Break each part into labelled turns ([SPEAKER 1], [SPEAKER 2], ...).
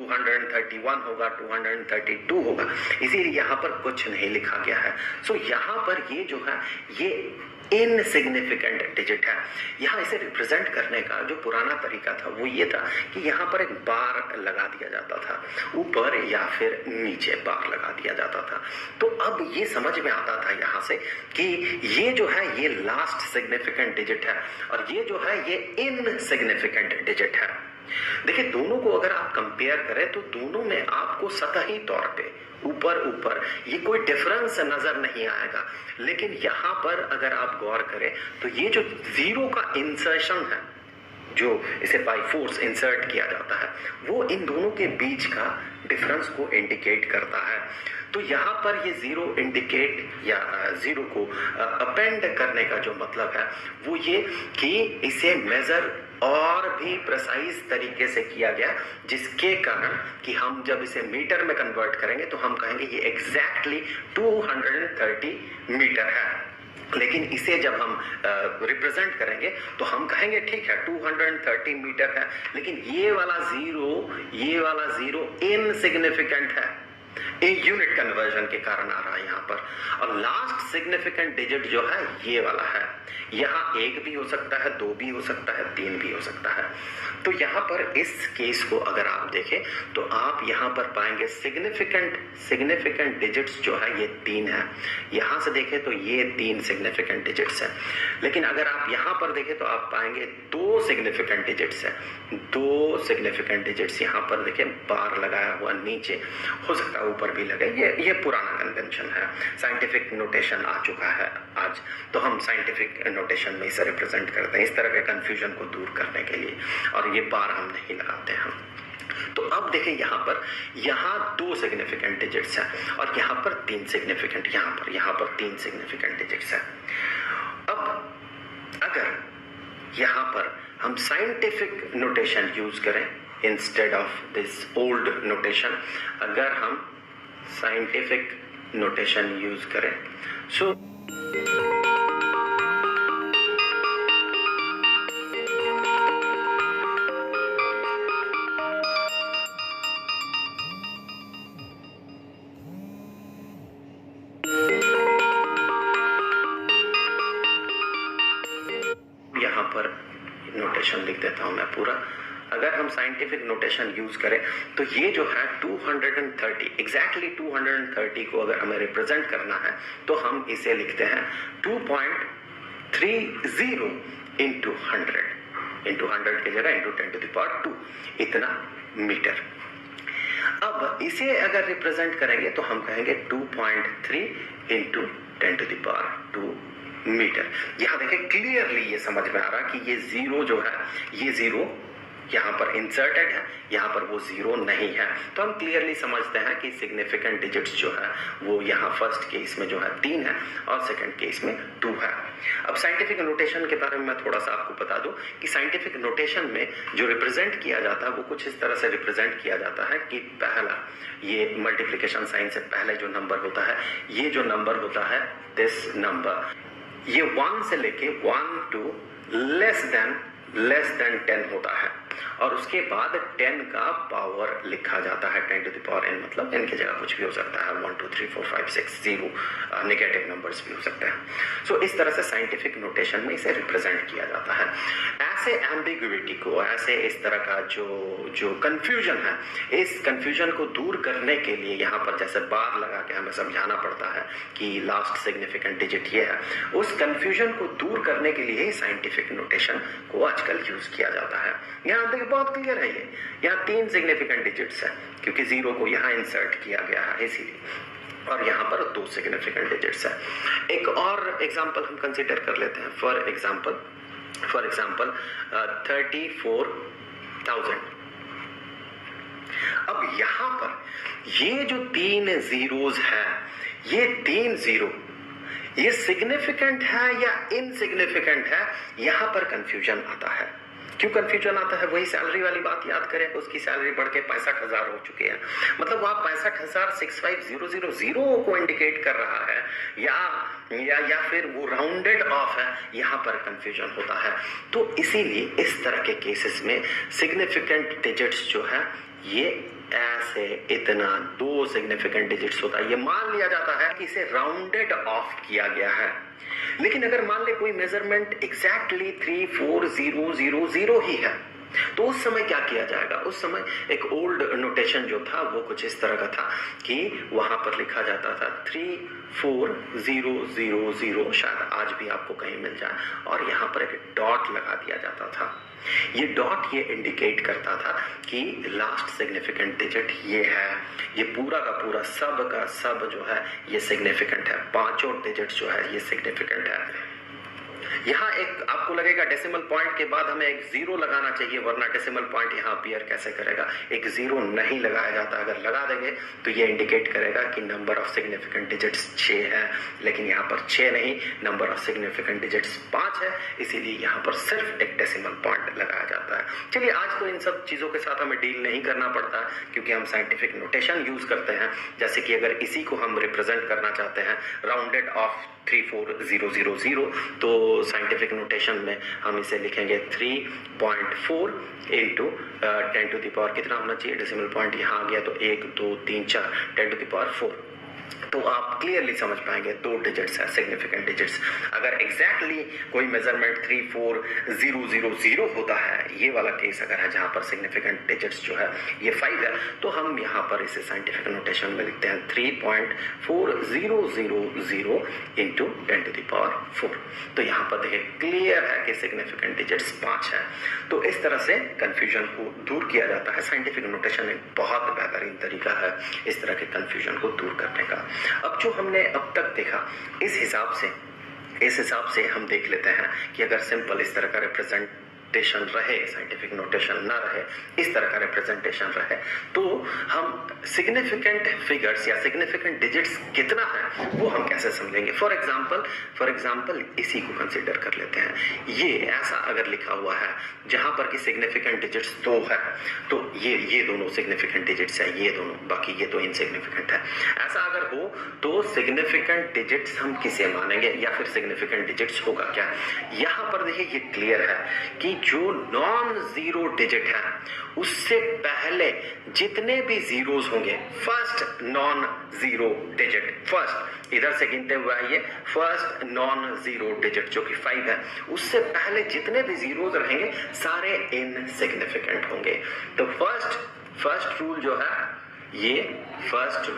[SPEAKER 1] 231 होगा, 232 होगा, इसीलिए यहाँ पर कुछ नहीं लिखा गया है। सो यहाँ पर ये जो है ये इनसिग्निफिकेंट डिजिट है। यहाँ इसे रिप्रेजेंट करने का जो पुराना तरीका था वो ये था कि यहाँ पर एक बार लगा दिया जाता था, ऊपर या फिर नीचे बार लगा दिया जाता था। तो अब ये समझ में आता था यहाँ से कि ये जो है ये लास्ट सिग्निफिकेंट डिजिट है और ये जो है ये इनसिग्निफिकेंट डिजिट है। देखिए, दोनों को अगर आप कंपेयर करें तो दोनों में आपको सतही तौर पे ऊपर ये कोई डिफरेंस नजर नहीं आएगा, लेकिन यहाँ पर अगर आप गौर करें तो ये जो जीरो का इंसर्शन है, जो इसे बाय फोर्स इंसर्ट किया जाता है, वो इन दोनों के बीच का डिफरेंस को इंडिकेट करता है। तो यहाँ पर ये जीरो इंडिकेट या जीरो को अपेंड करने का जो मतलब है वो ये कि इसे मेजर और भी प्रिसाइज तरीके से किया गया, जिसके कारण कि हम जब इसे मीटर में कन्वर्ट करेंगे तो हम कहेंगे ये एग्जैक्टली 230 मीटर है। लेकिन इसे जब हम रिप्रेजेंट करेंगे तो हम कहेंगे ठीक है 230 मीटर है, लेकिन ये वाला जीरो इनसिग्निफिकेंट है, यूनिट कन्वर्जन के कारण आ रहा है यहाँ पर। और लास्ट सिग्निफिकेंट डिजिट जो है ये वाला है, यहाँ 1 भी हो सकता है, 2 भी हो सकता है, 3 भी हो सकता है। तो यहाँ पर इस केस को अगर आप देखें तो आप यहाँ पर पाएंगे सिग्निफिकेंट डिजिट्स जो है ये 3 है। यहाँ से देखें तो ये 3 सिग्निफिकेंट डिजिट्स है, लेकिन अगर आप यहाँ पर देखें तो आप पाएंगे 2 सिग्निफिकेंट डिजिट्स है। 2 सिग्निफिकेंट डिजिट्स यहाँ पर देखें, बार लगाया हुआ नीचे, हो सकता है ऊपर भी लगे, ये पुराना कन्वेंशन है, साइंटिफिक नोटेशन आ चुका है आज, तो हम साइंटिफिक नोटेशन में इसे रिप्रेजेंट करते हैं इस तरह के कंफ्यूजन को दूर करने के लिए, और ये बार हम नहीं लगाते हैं। तो अब देखें यहाँ 2 सिग्निफिकेंट डिजिट्स हैं और यहाँ पर 3 सिग्निफिकेंट, यहाँ पर 3 सिग्निफिकेंट डिजिट्स हैं। अब अगर यहाँ पर हम साइंटिफिक नोटेशन यूज करें instead of this old notation, अगर हम साइंटिफिक नोटेशन यूज करें सो यहाँ पर नोटेशन लिख देता हूं मैं पूरा। अगर हम साइंटिफिक नोटेशन यूज करें तो ये जो है 230 एग्जैक्टली 230 को अगर हमें रिप्रेजेंट करना है तो हम इसे लिखते हैं 2.30 इंटू 100 की जगह इंटू 10⁻², इतना मीटर। अब इसे अगर रिप्रेजेंट करेंगे तो हम कहेंगे 2.3 इंटू 10⁻² मीटर। यहां देखें क्लियरली ये समझ में आ रहा कि ये जीरो जो है ये जीरो यहाँ पर इंसर्टेड है, यहाँ पर वो जीरो नहीं है। तो हम क्लियरली समझते हैं कि सिग्निफिकेंट डिजिट्स जो है वो यहाँ फर्स्ट केस में जो है 3 है और सेकंड केस में 2 है। अब साइंटिफिक नोटेशन के बारे में मैं थोड़ा सा आपको बता दूं कि साइंटिफिक नोटेशन में जो रिप्रेजेंट किया जाता है वो कुछ इस तरह से रिप्रेजेंट किया जाता है कि पहला ये मल्टीप्लिकेशन साइन से पहले जो नंबर होता है, ये जो नंबर होता है दिस नंबर, ये 1 से लेके 1 to लेस देन 10 होता है और उसके बाद 10 का पावर लिखा जाता है 10⁻n, मतलब n की जगह कुछ भी हो सकता है, 1 2 3 4 5 6 0 नेगेटिव नंबर्स भी हो सकते हैं। सो इस तरह से साइंटिफिक नोटेशन में इसे रिप्रेजेंट किया जाता है। ऐसे एम्बिग्युइटी को, ऐसे इस तरह का जो कंफ्यूजन है, इस कंफ्यूजन को दूर करने के लिए यहाँ पर जैसे बार लगा के हमें समझाना पड़ता है कि लास्ट सिग्निफिकेंट डिजिट ये है, उस कंफ्यूजन को दूर करने के लिए साइंटिफिक नोटेशन को आजकल यूज किया जाता है। यहाँ देखिए बहुत क्लियर है, ये यहाँ 3 सिग्निफिकेंट डिजिट्स है क्योंकि जीरो को यहाँ इंसर्ट किया गया है इसीलिए, और यहाँ पर 2 सिग्निफिकेंट डिजिट्स है। एक और एग्जांपल हम कंसीडर कर लेते हैं। For example 34,000। अब यहाँ पर ये जो 3 जीरोज है, ये 3 जीरो ये सिग्निफिकेंट है या इनसिग्निफिकेंट है, यहाँ पर कंफ्यूजन आता है। क्यों कंफ्यूजन आता है? वही सैलरी वाली बात याद करें, उसकी सैलरी बढ़ के 65,000 हो चुके हैं, मतलब वह 65,65,000 को इंडिकेट कर रहा है या फिर वो राउंडेड ऑफ है, यहाँ पर कंफ्यूजन होता है। तो इसीलिए इस तरह के केसेस में सिग्निफिकेंट डिजिट्स जो है ये ऐसे इतना 2 सिग्निफिकेंट डिजिट्स होता है। ये मान लिया जाता है कि इसे राउंडेड ऑफ किया गया है। लेकिन अगर मान ले कोई मेजरमेंट एग्जैक्टली 34000 ही है, तो उस समय क्या किया जाएगा? उस समय एक ओल्ड नोटेशन जो था वो कुछ इस तरह का था कि वहां पर लिखा जाता था 34000, शायद आज भी आपको कहीं मिल जाए, और यहाँ पर एक डॉट लगा दिया जाता था। ये डॉट ये इंडिकेट करता था कि लास्ट सिग्निफिकेंट डिजिट ये है, ये पूरा का पूरा सब का सब जो है ये सिग्निफिकेंट है, पांचों डिजिट जो है ये सिग्निफिकेंट है। यहाँ एक आपको लगेगा डेसिमल पॉइंट के बाद हमें एक जीरो लगाना चाहिए, वरना डेसिमल पॉइंट यहाँ अपीयर कैसे करेगा? एक जीरो नहीं लगाया जाता। अगर लगा देंगे तो ये इंडिकेट करेगा कि नंबर ऑफ सिग्निफिकेंट डिजिट्स 6 है, लेकिन यहाँ पर 6 नहीं, नंबर ऑफ सिग्निफिकेंट डिजिट्स 5 है, इसीलिए यहाँ पर सिर्फ एक डेसिमल पॉइंट लगाया जाता है। चलिए, आज तो इन सब चीजों के साथ हमें डील नहीं करना पड़ता क्योंकि हम साइंटिफिक नोटेशन यूज करते हैं। जैसे कि अगर इसी को हम रिप्रेजेंट करना चाहते हैं राउंडेड ऑफ 34000, तो साइंटिफिक नोटेशन में हम इसे लिखेंगे 3.4 इंटू 10 टू द पावर कितना होना चाहिए? डेसिमल पॉइंट यहाँ आ गया तो 1 2 3 4 10 टू द पावर 4। तो आप क्लियरली समझ पाएंगे 2 डिजिट्स है सिग्निफिकेंट डिजिट्स। अगर एग्जैक्टली कोई मेजरमेंट 34000 होता है, ये वाला केस अगर है जहां पर सिग्निफिकेंट डिजिट्स जो है ये 5 है, तो हम यहाँ पर इसे साइंटिफिक नोटेशन में लिखते हैं 3.4000 इंटू 10 टू द पावर 4। तो यहाँ पर देखिए क्लियर है कि सिग्निफिकेंट डिजिट्स 5 है। तो इस तरह से कंफ्यूजन को दूर किया जाता है। साइंटिफिक नोटेशन एक बहुत बेहतरीन तरीका है इस तरह के कंफ्यूजन को दूर करने का। अब जो हमने अब तक देखा, इस हिसाब से हम देख लेते हैं कि अगर सिंपल इस तरह का रिप्रेजेंटेशन रहे, साइंटिफिक नोटेशन ना रहे, इस तरह का रिप्रेजेंटेशन रहे, तो हम सिग्निफिकेंट फिगर्स या सिग्निफिकेंट डिजिट्स कितना है वो हम कैसे समझेंगे? फॉर एग्जांपल इसी को कंसीडर कर लेते हैं। ये ऐसा अगर लिखा हुआ है जहां पर कि सिग्निफिकेंट डिजिट्स 2 है, तो ये दोनों सिग्निफिकेंट डिजिट्स है, ये दोनों, बाकी ये तो इनसिग्निफिकेंट है। ऐसा अगर हो तो सिग्निफिकेंट डिजिट्स हम किसे मानेंगे, या फिर सिग्निफिकेंट डिजिट्स होगा क्या? यहाँ पर देखिए ये क्लियर है कि जो नॉन जीरो डिजिट है उससे पहले जितने भी जीरोस होंगे, first non zero digit, first इधर से गिनते हुए आइए, फर्स्ट नॉन जीरो डिजिट जो कि 5 है, उससे पहले जितने भी जीरोस रहेंगे सारे इनसिग्निफिकेंट होंगे। तो फर्स्ट रूल जो है ये फर्स्ट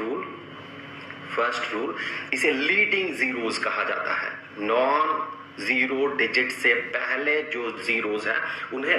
[SPEAKER 1] रूल इसे लीडिंग जीरोस कहा जाता है। नॉन जीरो डिजिट से पहले जो जीरोस हैं उन्हें